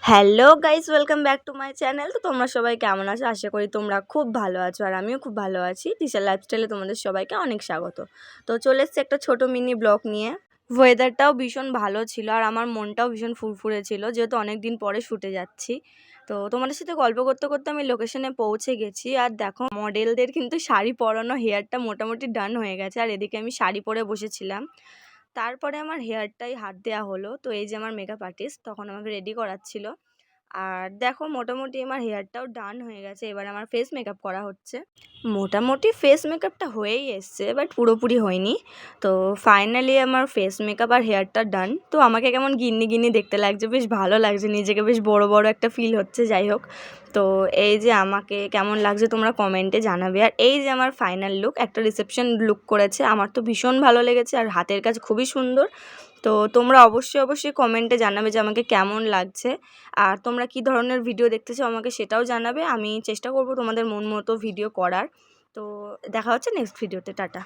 Hello guys, welcome back to my channel. তো তোমরা সবাই কেমন আছো? আশা করি তোমরা খুব ভালো আছো, আর আমিও খুব ভালো আছি। দিশার লাইফস্টাইলে তোমাদের সবাইকে অনেক স্বাগত। তো চলে এসেছি একটা ছোট মিনি ব্লগ নিয়ে। ওয়েদারটাও ভীষণ ভালো ছিল, আর আমার মনটাও ভীষণ ফুরফুরে ছিল, যেহেতু অনেক দিন পরে শুটে যাচ্ছি। তো তোমাদের সাথে গল্প করতে করতে আমি লোকেশনে পৌঁছে গেছি। আর দেখো, মডেলদের কিন্তু শাড়ি পরানো, হেয়ারটা মোটামুটি ডান হয়ে গেছে, আর এদিকে আমি শাড়ি পরে বসেছিলাম। তারপরে আমার হেয়ারটাই হাত দেওয়া হলো। তো এই যে আমার মেকআপ আর্টিস্ট তখন আমাকে রেডি করাচ্ছিল। আর দেখো, মোটামুটি আমার হেয়ারটাও ডান হয়ে গেছে। এবার আমার ফেস মেকআপ করা হচ্ছে। মোটামুটি ফেস মেকআপটা হয়েই এসছে, বাট পুরোপুরি হয়নি। তো ফাইনালি আমার ফেস মেকআপ আর হেয়ারটা ডান। তো আমাকে কেমন গিন্নি গিন্নি দেখতে লাগছে, বেশ ভালো লাগছে, নিজেকে বেশ বড় বড় একটা ফিল হচ্ছে। যাই হোক, তো এই যে আমাকে কেমন লাগছে তোমরা কমেন্টে জানাবে। আর এই যে আমার ফাইনাল লুক, একটা রিসেপশন লুক করেছে, আমার তো ভীষণ ভালো লেগেছে, আর হাতের কাজ খুবই সুন্দর। তো তোমরা অবশ্যই কমেন্টে জানাবে যে আমাকে কেমন লাগছে, আর তোমরা কী ধরনের ভিডিও দেখতে চাও আমাকে সেটাও জানাবে। আমি চেষ্টা করব তোমাদের মন মতো ভিডিও করার। তো দেখা হচ্ছে নেক্সট ভিডিওতে। টাটা।